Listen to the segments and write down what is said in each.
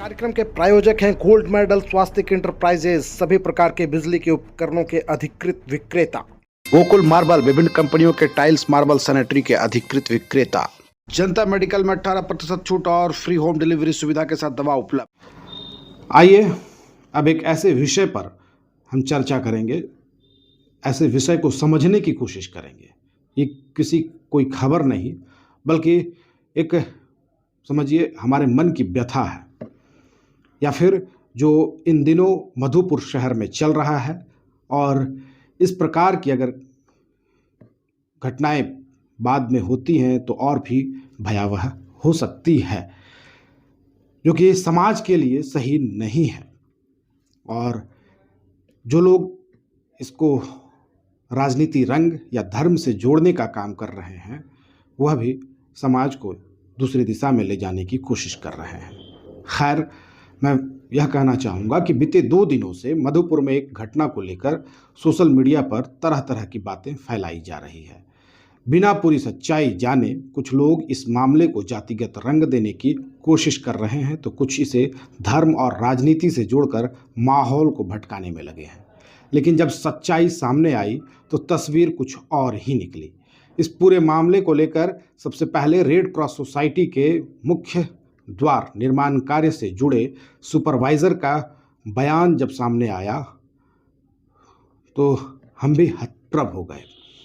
कार्यक्रम के प्रायोजक हैं गोल्ड मेडल स्वास्तिक इंटरप्राइजेज, सभी प्रकार के बिजली के उपकरणों के अधिकृत विक्रेता। गोकुल मार्बल, विभिन्न कंपनियों के टाइल्स, मार्बल, सैनिटरी के अधिकृत विक्रेता। जनता मेडिकल में 18% छूट और फ्री होम डिलीवरी सुविधा के साथ दवा उपलब्ध। आइए अब एक ऐसे विषय पर हम चर्चा करेंगे, ऐसे विषय को समझने की कोशिश करेंगे। ये कोई खबर नहीं, बल्कि एक समझिए हमारे मन की व्यथा है, या फिर जो इन दिनों मधुपुर शहर में चल रहा है। और इस प्रकार की अगर घटनाएं बाद में होती हैं तो और भी भयावह हो सकती है, जो कि समाज के लिए सही नहीं है। और जो लोग इसको राजनीति रंग या धर्म से जोड़ने का काम कर रहे हैं, वह भी समाज को दूसरी दिशा में ले जाने की कोशिश कर रहे हैं। खैर, मैं यह कहना चाहूँगा कि बीते 2 दिनों से मधुपुर में एक घटना को लेकर सोशल मीडिया पर तरह तरह की बातें फैलाई जा रही है। बिना पूरी सच्चाई जाने कुछ लोग इस मामले को जातिगत रंग देने की कोशिश कर रहे हैं, तो कुछ इसे धर्म और राजनीति से जोड़कर माहौल को भटकाने में लगे हैं। लेकिन जब सच्चाई सामने आई तो तस्वीर कुछ और ही निकली। इस पूरे मामले को लेकर सबसे पहले रेड क्रॉस सोसाइटी के मुख्य द्वार निर्माण कार्य से जुड़े सुपरवाइज़र का बयान जब सामने आया तो हम भी हतप्रभ हो गए।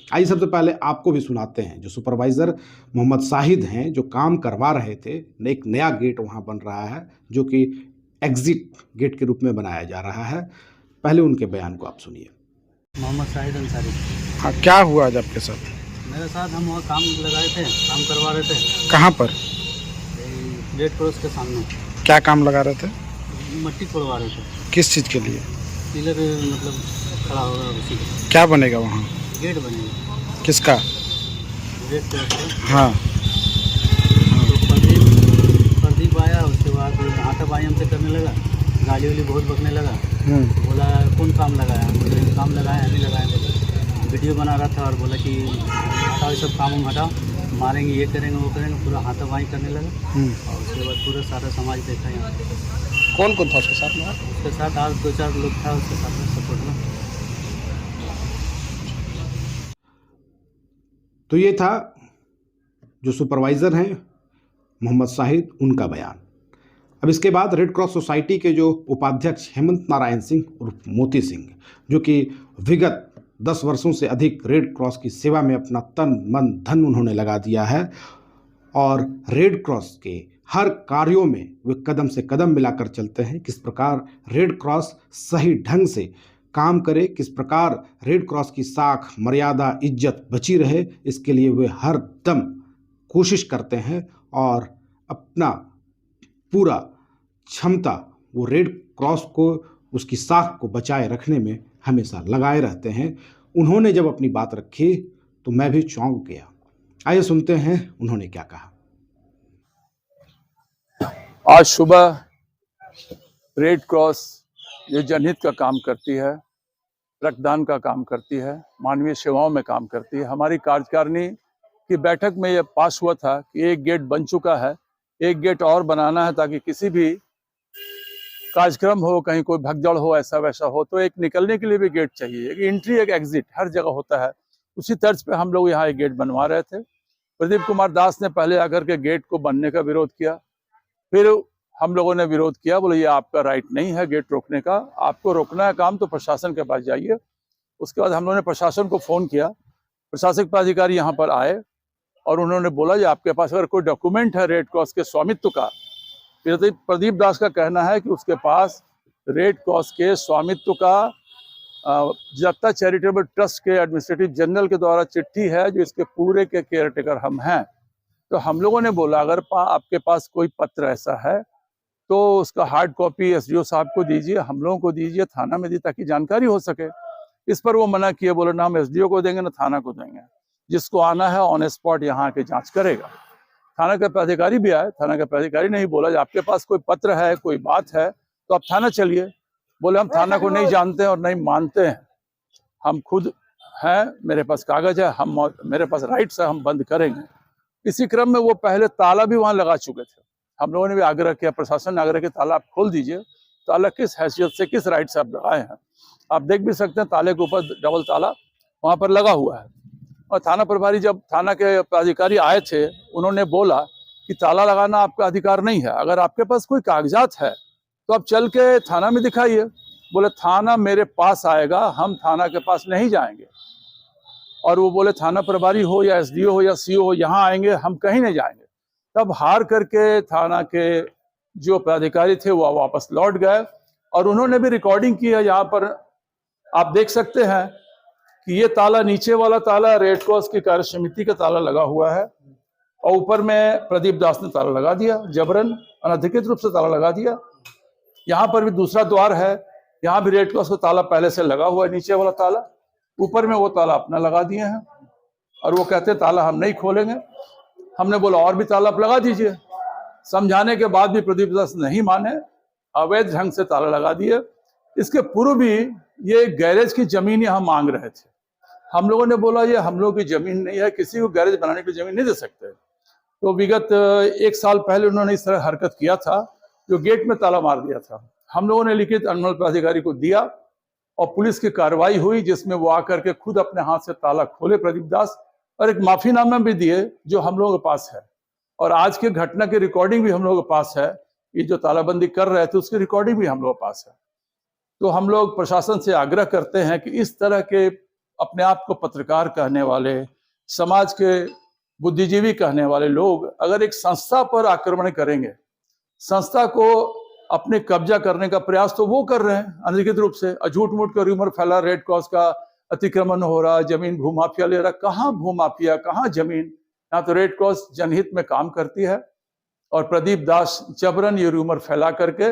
आइए सबसे पहले आपको भी सुनाते हैं। जो सुपरवाइज़र मोहम्मद शाहिद हैं, जो काम करवा रहे थे, एक नया गेट वहाँ बन रहा है जो कि एग्जिट गेट के रूप में बनाया जा रहा है। पहले उनके बयान को आप सुनिए। मोहम्मद शाहिद अंसारी। हाँ, क्या हुआ आज आपके साथ? मेरे साथ हम वहाँ काम लगाए थे, काम करवा रहे थे। कहाँ पर? रेड क्रॉस के सामने। क्या काम लगा रहे थे? मट्टी तोड़वा रहे थे। किस चीज़ के लिए? पिलर मतलब खड़ा होगा उसी का। क्या बनेगा वहाँ? गेट बनेगा। किसका? रेड क्रॉस का। हाँ। तो प्रदीप आया, उसके बाद हाथापाई हमसे करने लगा, गाली वाली बहुत बकने लगा। बोला कौन काम लगाया? बोले काम लगाया, नहीं लगाया। बोला वीडियो बना रहा था और बोला कि हटाओ सब काम हम हटाओ, मारेंगे, ये करेंगे, वो करेंगे, पूरा हाथापाई करने लगा। और उसके बाद पूरा सारा समाज देखा यहाँ। कौन कौन था उसके साथ में? उसके साथ आज 2-4 लोग था उसके साथ में सपोर्ट में। तो ये था जो सुपरवाइज़र हैं मोहम्मद शाहिद, उनका बयान। अब इसके बाद रेड क्रॉस सोसाइटी के जो उपाध्यक्ष हेमंत नारायण सिंह उर्फ मोती सिंह, जो कि विगत 10 वर्षों से अधिक रेड क्रॉस की सेवा में अपना तन मन धन उन्होंने लगा दिया है और रेड क्रॉस के हर कार्यों में वे कदम से कदम मिलाकर चलते हैं। किस प्रकार रेड क्रॉस सही ढंग से काम करे, किस प्रकार रेड क्रॉस की साख, मर्यादा, इज्जत बची रहे, इसके लिए वे हर दम कोशिश करते हैं और अपना पूरा क्षमता वो रेड क्रॉस को, उसकी साख को बचाए रखने में हमेशा लगाए रहते हैं। उन्होंने जब अपनी बात रखी तो मैं भी चौंक गया। आइए सुनते हैं उन्होंने क्या कहा। आज सुबह रेड क्रॉस जो जनहित का काम करती है, रक्तदान का काम करती है, मानवीय सेवाओं में काम करती है, हमारी कार्यकारिणी की बैठक में यह पास हुआ था कि एक गेट बन चुका है, एक गेट और बनाना है ताकि किसी भी कार्यक्रम हो, कहीं कोई भगदड़ हो, ऐसा वैसा हो तो एक निकलने के लिए भी गेट चाहिए। एक एंट्री, एक एग्जिट हर जगह होता है। उसी तर्ज पे हम लोग यहाँ एक गेट बनवा रहे थे। प्रदीप कुमार दास ने पहले आकर के गेट को बनने का विरोध किया, फिर हम लोगों ने विरोध किया, बोले ये आपका राइट नहीं है गेट रोकने का, आपको रोकना है काम तो प्रशासन के पास जाइए। उसके बाद हम लोगों ने प्रशासन को फ़ोन किया, प्रशासनिक पदाधिकारी यहाँ पर आए और उन्होंने बोला कि आपके पास अगर कोई डॉक्यूमेंट है रेड क्रॉस के स्वामित्व का। प्रदीप दास का कहना है कि उसके पास रेड क्रॉस के स्वामित्व का जनता चैरिटेबल ट्रस्ट के एडमिनिस्ट्रेटिव जनरल के द्वारा चिट्ठी है, जो इसके पूरे के केयरटेकर हम हैं। तो हम लोगों ने बोला अगर आपके पास कोई पत्र ऐसा है तो उसका हार्ड कॉपी एसडीओ साहब को दीजिए, हम लोगों को दीजिए, थाना में दी ताकि जानकारी हो सके। इस पर वो मना किए, बोले ना हम एसडीओ को देंगे ना थाना को देंगे, जिसको आना है ऑन स्पॉट यहाँ आके जांच करेगा। थाना के पदाधिकारी भी आए, थाना के पदाधिकारी ने ही बोला आपके पास कोई पत्र है, कोई बात है तो आप थाना चलिए। बोले हम थाना को नहीं जानते हैं और नहीं मानते हैं, हम खुद हैं, मेरे पास कागज है, मेरे पास राइट्स है, हम बंद करेंगे। इसी क्रम में वो पहले ताला भी वहां लगा चुके थे, हम लोगों ने भी आग्रह किया, प्रशासन ने आग्रह किया ताला आप खोल दीजिए। ताला किस हैसियत से, किस राइट से आप लगाए हैं? आप देख भी सकते हैं ताले के ऊपर डबल ताला वहां पर लगा हुआ है। और थाना प्रभारी जब थाना के अधिकारी आए थे, उन्होंने बोला कि ताला लगाना आपका अधिकार नहीं है, अगर आपके पास कोई कागजात है तो आप चल के थाना में दिखाइए। बोले थाना मेरे पास आएगा, हम थाना के पास नहीं जाएंगे। और वो बोले थाना प्रभारी हो या एसडीओ हो या सीओ हो, यहाँ आएंगे, हम कहीं नहीं जाएंगे। तब हार करके थाना के जो पदाधिकारी थे वो वापस लौट गए और उन्होंने भी रिकॉर्डिंग की है। यहाँ पर आप देख सकते हैं कि ये ताला, नीचे वाला ताला रेड क्रॉस की कार्य समिति का ताला लगा हुआ है और ऊपर में प्रदीप दास ने ताला लगा दिया, जबरन अनधिकृत रूप से ताला लगा दिया। यहाँ पर भी दूसरा द्वार है, यहाँ भी रेड क्रॉस का ताला पहले से लगा हुआ है, नीचे वाला ताला, ऊपर में वो ताला अपना लगा दिए हैं और वो कहते हैं ताला हम नहीं खोलेंगे। हमने बोला और भी ताला आप लगा दीजिए। समझाने के बाद भी प्रदीप दास नहीं माने, अवैध ढंग से ताला लगा दिए। इसके पूर्व भी ये गैरेज की जमीन यहाँ मांग रहे थे। हम लोगों ने बोला ये हम लोग की जमीन नहीं है, किसी को गैरेज बनाने की जमीन नहीं दे सकते। तो विगत 1 साल पहले उन्होंने इस तरह हरकत किया था, जो गेट में ताला मार दिया था। हम लोगों ने लिखित अनुमति पदाधिकारी को दिया और पुलिस की कार्रवाई हुई, जिसमें वो आकर के खुद अपने हाथ से ताला खोले प्रदीप दास, और एक माफीनामा भी दिए जो हम लोगों के पास है। और आज के घटना की रिकॉर्डिंग भी हम लोगों के पास है। ये जो तालाबंदी कर रहे थे उसकी रिकॉर्डिंग भी हम लोगों के पास है। तो हम लोग प्रशासन से आग्रह करते हैं कि इस तरह के अपने आप को पत्रकार कहने वाले, समाज के बुद्धिजीवी कहने वाले लोग अगर एक संस्था पर आक्रमण करेंगे, संस्था को अपने कब्जा करने का प्रयास तो वो कर रहे हैं अनधिकृत रूप से, झूठ मूठ का रूमर फैला, रेड क्रॉस का अतिक्रमण हो रहा, जमीन भूमाफिया ले रहा। कहाँ भूमाफिया, कहाँ जमीन? यहाँ तो रेड क्रॉस जनहित में काम करती है और प्रदीप दास जबरन ये रूमर फैला करके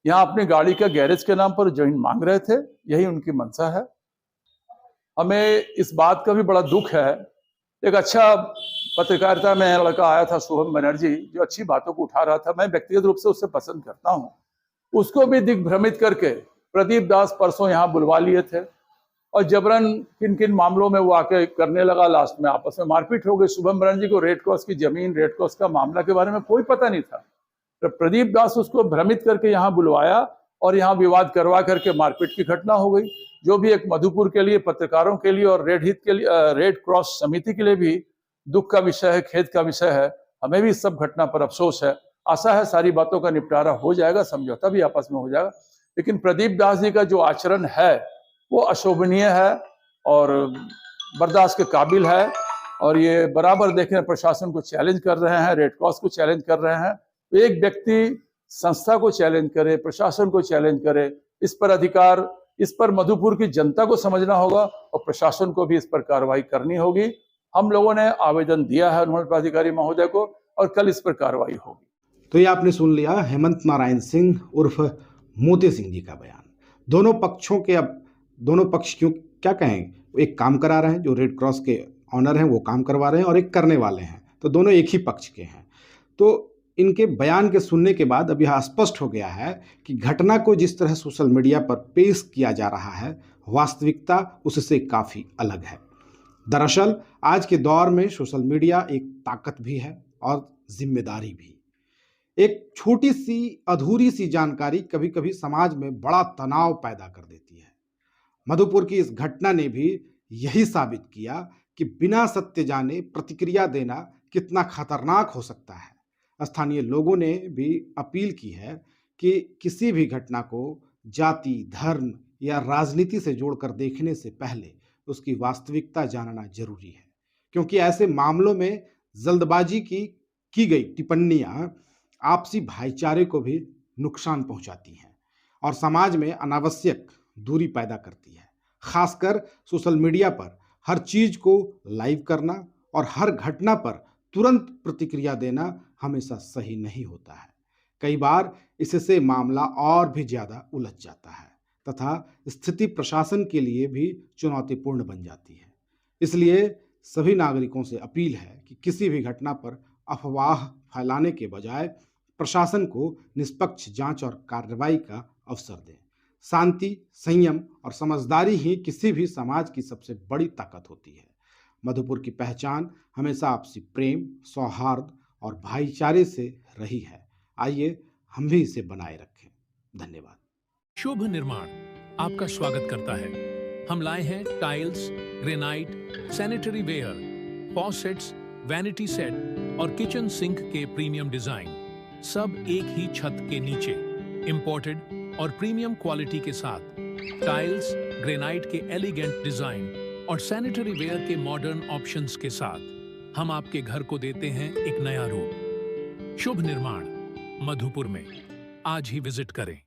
यहाँ अपनी गाड़ी का गैरेज के नाम पर जमीन मांग रहे थे। यही उनकी मंशा है। हमें इस बात का भी बड़ा दुख है। एक अच्छा पत्रकारिता में लड़का आया था शुभम बनर्जी, जो अच्छी बातों को उठा रहा था, मैं व्यक्तिगत रूप से उससे पसंद करता हूँ। उसको भी दिग्भ्रमित करके प्रदीप दास परसों यहाँ बुलवा लिए थे और जबरन किन किन मामलों में वो आके करने लगा। लास्ट में आपस में मारपीट हो गई। शुभम बनर्जी को रेड क्रॉस की जमीन, रेड क्रॉस का मामला के बारे में कोई पता नहीं था। तो प्रदीप दास उसको भ्रमित करके यहाँ बुलवाया और यहाँ विवाद करवा करके मारपीट की घटना हो गई, जो भी एक मधुपुर के लिए, पत्रकारों के लिए और रेड हित के लिए, रेड क्रॉस समिति के लिए भी दुख का विषय है, खेद का विषय है। हमें भी इस सब घटना पर अफसोस है। आशा है सारी बातों का निपटारा हो जाएगा, समझौता भी आपस में हो जाएगा। लेकिन प्रदीप दास जी का जो आचरण है वो अशोभनीय है और बर्दाश्त के काबिल है। और ये बराबर देखें, प्रशासन को चैलेंज कर रहे हैं, रेड क्रॉस को चैलेंज कर रहे हैं। तो एक व्यक्ति संस्था को चैलेंज करे, प्रशासन को चैलेंज करे, इस पर अधिकार, इस पर मधुपुर की जनता को समझना होगा और प्रशासन को भी इस पर कार्रवाई करनी होगी। हम लोगों ने आवेदन दिया है अनुमंडल पदाधिकारी महोदय को और कल इस पर कार्रवाई होगी। तो ये आपने सुन लिया हेमंत नारायण सिंह उर्फ मोती सिंह जी का बयान। दोनों पक्षों के, अब दोनों पक्ष क्यों क्या कहें, एक काम करा रहे हैं, जो रेड क्रॉस के ऑनर हैं वो काम करवा रहे हैं और एक करने वाले हैं, तो दोनों एक ही पक्ष के हैं। तो इनके बयान के सुनने के बाद अब यह स्पष्ट हो गया है कि घटना को जिस तरह सोशल मीडिया पर पेश किया जा रहा है, वास्तविकता उससे काफ़ी अलग है। दरअसल आज के दौर में सोशल मीडिया एक ताकत भी है और जिम्मेदारी भी। एक छोटी सी अधूरी सी जानकारी कभी कभी समाज में बड़ा तनाव पैदा कर देती है। मधुपुर की इस घटना ने भी यही साबित किया कि बिना सत्य जाने प्रतिक्रिया देना कितना खतरनाक हो सकता है। स्थानीय लोगों ने भी अपील की है कि किसी भी घटना को जाति, धर्म या राजनीति से जोड़कर देखने से पहले उसकी वास्तविकता जानना जरूरी है, क्योंकि ऐसे मामलों में जल्दबाजी की गई टिप्पणियां आपसी भाईचारे को भी नुकसान पहुंचाती हैं और समाज में अनावश्यक दूरी पैदा करती है। खासकर सोशल मीडिया पर हर चीज को लाइव करना और हर घटना पर तुरंत प्रतिक्रिया देना हमेशा सही नहीं होता है। कई बार इससे मामला और भी ज़्यादा उलझ जाता है तथा स्थिति प्रशासन के लिए भी चुनौतीपूर्ण बन जाती है। इसलिए सभी नागरिकों से अपील है कि किसी भी घटना पर अफवाह फैलाने के बजाय प्रशासन को निष्पक्ष जांच और कार्रवाई का अवसर दें। शांति, संयम और समझदारी ही किसी भी समाज की सबसे बड़ी ताकत होती है। मधुपुर की पहचान हमेशा आपसी प्रेम, सौहार्द और भाईचारे से रही है। आइए हम भी इसे बनाए रखें। धन्यवाद। शुभ निर्माण आपका स्वागत करता है। हम लाए हैं tiles, granite, sanitary ware, faucets, vanity set और किचन सिंक के प्रीमियम डिजाइन, सब एक ही छत के नीचे, इंपोर्टेड और प्रीमियम क्वालिटी के साथ। टाइल्स, ग्रेनाइट के एलिगेंट डिजाइन और सैनिटरी वेयर के मॉडर्न ऑप्शंस के साथ हम आपके घर को देते हैं एक नया रूप। शुभ निर्माण, मधुपुर में। आज ही विजिट करें।